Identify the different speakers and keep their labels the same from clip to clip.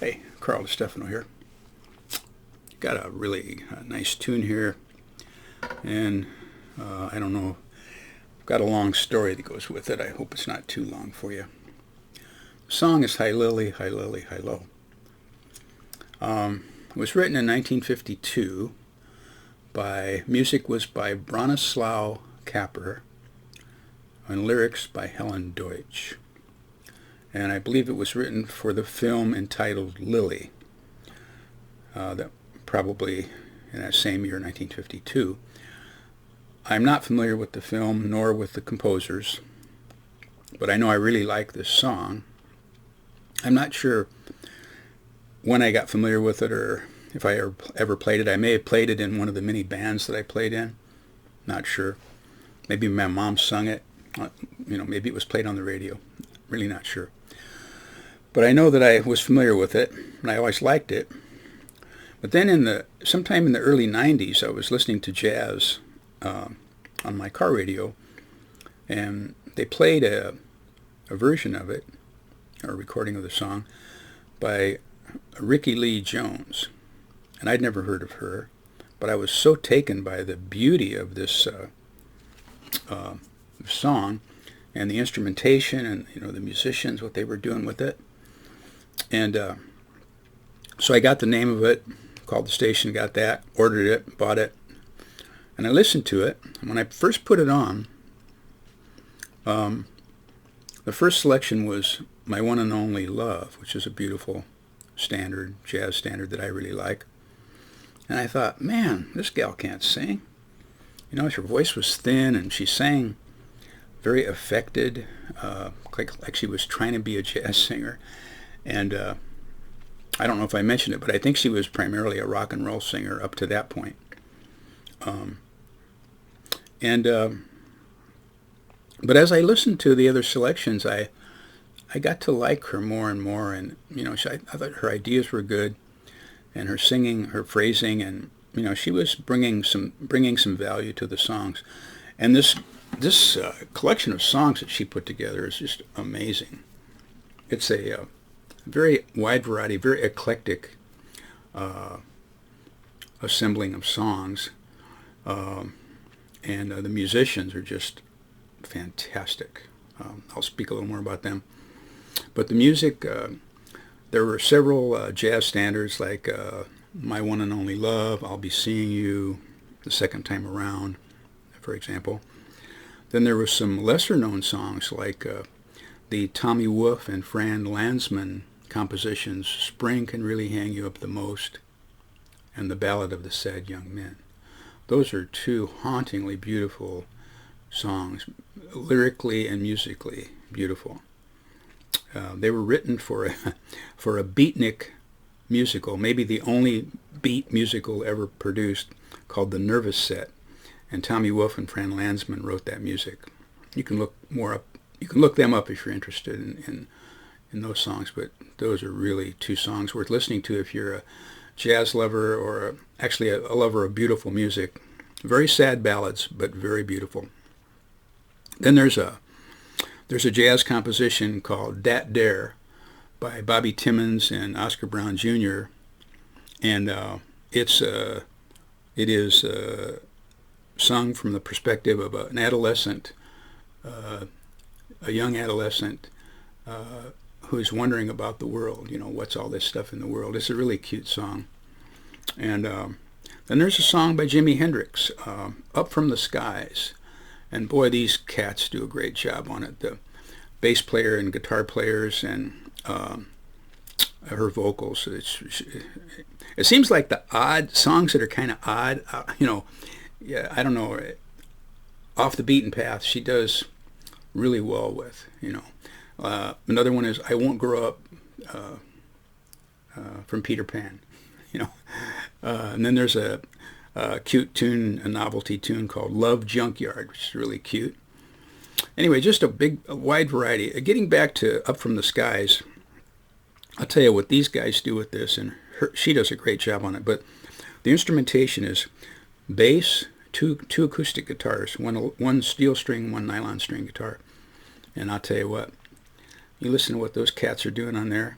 Speaker 1: Hey, Carl Stefano here. Got a really nice tune here, and I don't know. I've got a long story that goes with it. I hope it's not too long for you. The song is Hi Lili, Hi Lili, Hi Lo. It was written in 1952. Music was by Bronislau Kaper, and lyrics by Helen Deutsch. And I believe it was written for the film entitled Lili, that probably in that same year, 1952. I'm not familiar with the film nor with the composers, but I know I really like this song. I'm not sure when I got familiar with it or if I ever played it. I may have played it in one of the many bands that I played in. Not sure. Maybe my mom sung it. Maybe it was played on the radio. Really not sure. But I know that I was familiar with it, and I always liked it. But then sometime in the early 90s, I was listening to jazz on my car radio, and they played a version of it, or a recording of the song, by Rickie Lee Jones. And I'd never heard of her, but I was so taken by the beauty of this song and the instrumentation and the musicians, what they were doing with it. And so I got the name of it, called the station, got that, ordered it, bought it, and I listened to it. And when I first put it on, the first selection was My One and Only Love, which is a beautiful standard, jazz standard that I really like. And I thought, man, this gal can't sing. Her voice was thin, and she sang very affected, like she was trying to be a jazz singer. And I don't know if I mentioned it, but I think she was primarily a rock and roll singer up to that point. But as I listened to the other selections, I got to like her more and more. And I thought her ideas were good, and her singing, her phrasing, and she was bringing some value to the songs. And this collection of songs that she put together is just amazing. It's a very wide variety, very eclectic assembling of songs, and the musicians are just fantastic. I'll speak a little more about them. But the music, there were several jazz standards like My One and Only Love, I'll Be Seeing You, The Second Time Around, for example. Then there were some lesser-known songs like the Tommy Wolfe and Fran Landsman compositions, Spring Can Really Hang You Up the Most, and The Ballad of the Sad Young Men. Those are two hauntingly beautiful songs, lyrically and musically beautiful. They were written for a beatnik musical, maybe the only beat musical ever produced, called The Nervous Set, and Tommy Wolfe and Fran Landsman wrote that music. You can look more up. You can look them up if you're interested in those songs, but those are really two songs worth listening to if you're a jazz lover or actually a lover of beautiful music. Very sad ballads, but very beautiful. Then there's a jazz composition called Dat Dare by Bobby Timmons and Oscar Brown Jr., and it is sung from the perspective of an adolescent, a young adolescent who's wondering about the world. What's all this stuff in the world? It's a really cute song. And then there's a song by Jimi Hendrix, Up From the Skies. And boy, these cats do a great job on it. The bass player and guitar players and her vocals. It seems like the odd songs that are kind of odd, yeah, I don't know, off the beaten path, she does really well with. Another one is I Won't Grow Up from Peter Pan. And then there's a cute tune, a novelty tune called Love Junkyard, which is really cute. Anyway, just a wide variety. Getting back to Up From the Skies, I'll tell you what these guys do with this, and she does a great job on it. But the instrumentation is bass, two acoustic guitars, one steel string, one nylon string guitar. And I'll tell you what, you listen to what those cats are doing on there,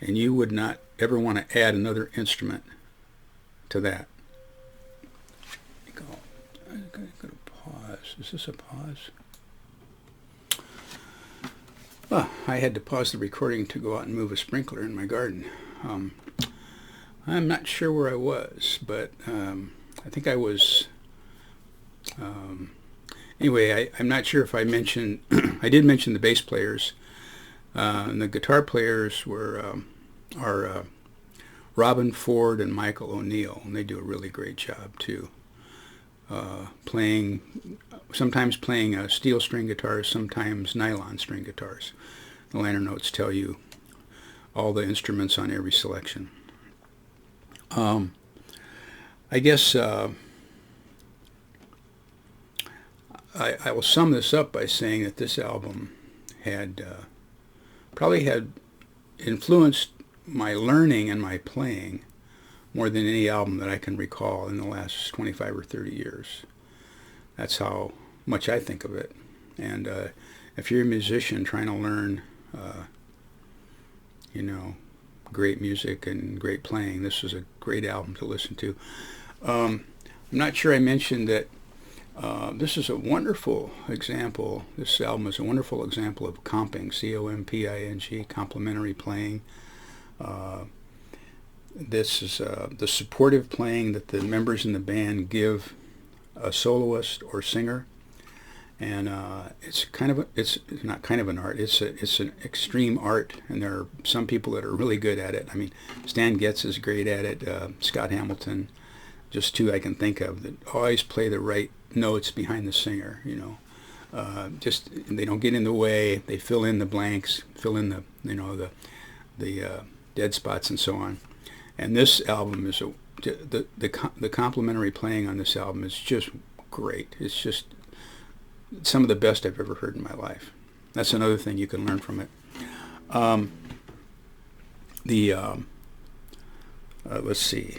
Speaker 1: and you would not ever want to add another instrument to that. I'm going to pause. Is this a pause? Well, I had to pause the recording to go out and move a sprinkler in my garden. I'm not sure where I was, but I think I was... anyway, I'm not sure if I mentioned... I did mention the bass players. And the guitar players are Robin Ford and Michael O'Neill, and they do a really great job too. Sometimes playing steel string guitars, sometimes nylon string guitars. The liner notes tell you all the instruments on every selection. I guess I will sum this up by saying that this album probably had influenced my learning and my playing more than any album that I can recall in the last 25 or 30 years. That's how much I think of it. And if you're a musician trying to learn, great music and great playing, this is a great album to listen to. I'm not sure I mentioned that this is a wonderful example. This album is a wonderful example of comping, C-O-M-P-I-N-G, complementary playing. This is the supportive playing that the members in the band give a soloist or singer, and it's not kind of an art. It's an extreme art, and there are some people that are really good at it. I mean, Stan Getz is great at it. Scott Hamilton, just two I can think of that always play the right notes behind the singer. Just they don't get in the way. They fill in the blanks, fill in the dead spots and so on. And this album is the complementary playing on this album is just great. It's just some of the best I've ever heard in my life. That's another thing you can learn from it. Let's see.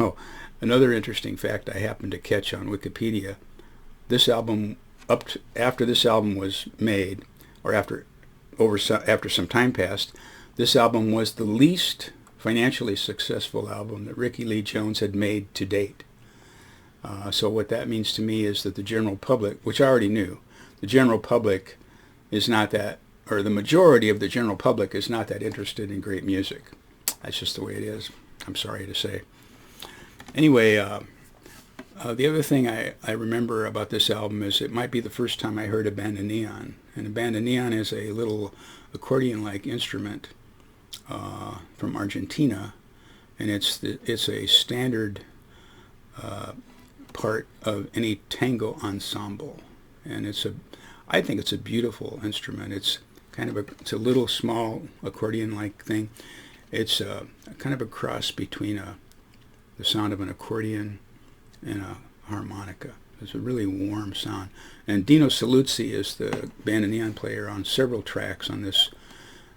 Speaker 1: Oh, another interesting fact I happened to catch on Wikipedia. This album, after this album was made, or after some time passed, this album was the least financially successful album that Ricky Lee Jones had made to date. So what that means to me is that the general public, which I already knew, the general public is not that, or the majority of the general public is not that interested in great music. That's just the way it is. I'm sorry to say. Anyway, the other thing I remember about this album is it might be the first time I heard a bandoneon. And a bandoneon is a little accordion-like instrument from Argentina, and it's a standard part of any tango ensemble, and I think it's a beautiful instrument. It's a little small accordion-like thing. It's kind of a cross between the sound of an accordion and a harmonica. It's a really warm sound. And Dino Saluzzi is the bandoneon player on several tracks on this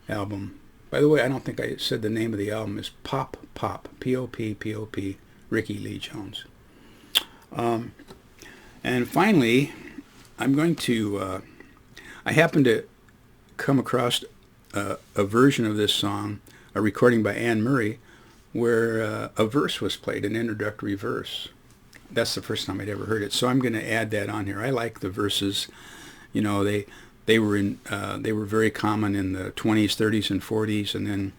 Speaker 1: album. By the way, I don't think I said the name of the album is Pop, P-O-P, P-O-P, Ricky Lee Jones. And finally, I'm going to, I happened to come across a version of this song, a recording by Anne Murray, where a verse was played, an introductory verse. That's the first time I'd ever heard it, so I'm going to add that on here. I like the verses. They were very common in the 20s, 30s, and 40s, and then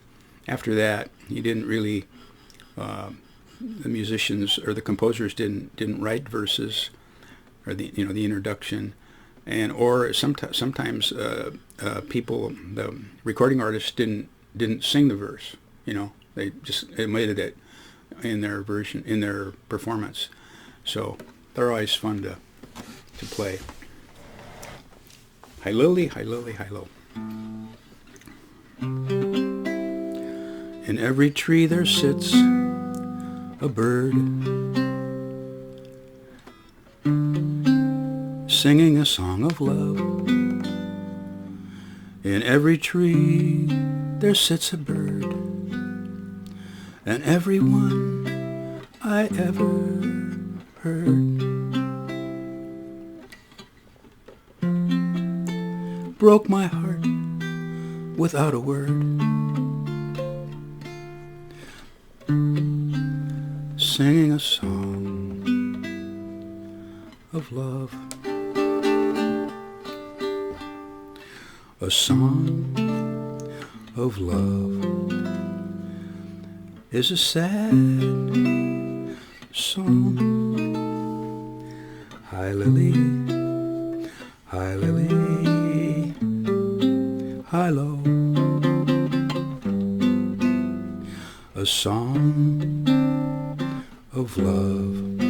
Speaker 1: after that, you didn't really. The musicians or the composers didn't write verses, or the introduction, or sometimes people, the recording artists didn't sing the verse. They just admitted it in their version, in their performance. So they're always fun to play. Hi Lili, hi Lili, hi lo. In every tree there sits a bird, singing a song of love. In every tree there sits a bird, and every one I ever heard broke my heart without a word. singing a song of love. A song of love is a sad song. Hi Lily, hi Lily, hi lo. A song of love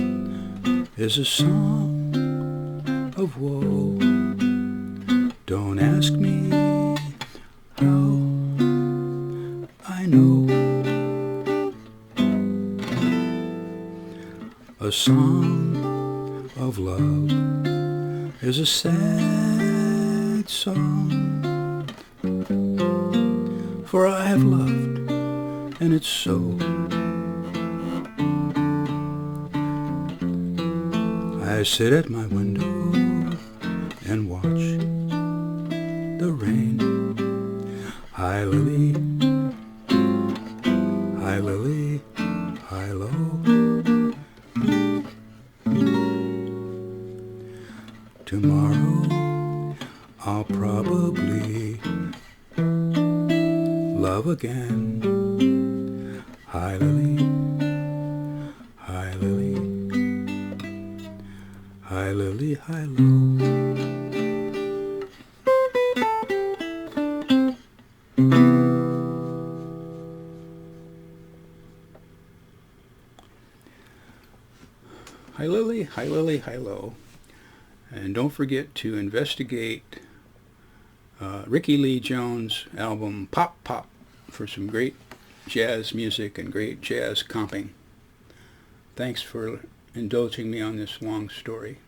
Speaker 1: is a song of woe. Don't ask me how I know. A song of love is a sad song, for I have loved, and it's so. I sit at my window and watch the rain. Hi Lily, hi Lily, hi lo. Tomorrow I'll probably love again. Hi Lily, hi Lily, hi Lily, hi lo. Hi Lily, hi Lily, hi lo. And don't forget to investigate Ricky Lee Jones' album Pop Pop for some great jazz music and great jazz comping. Thanks for indulging me on this long story.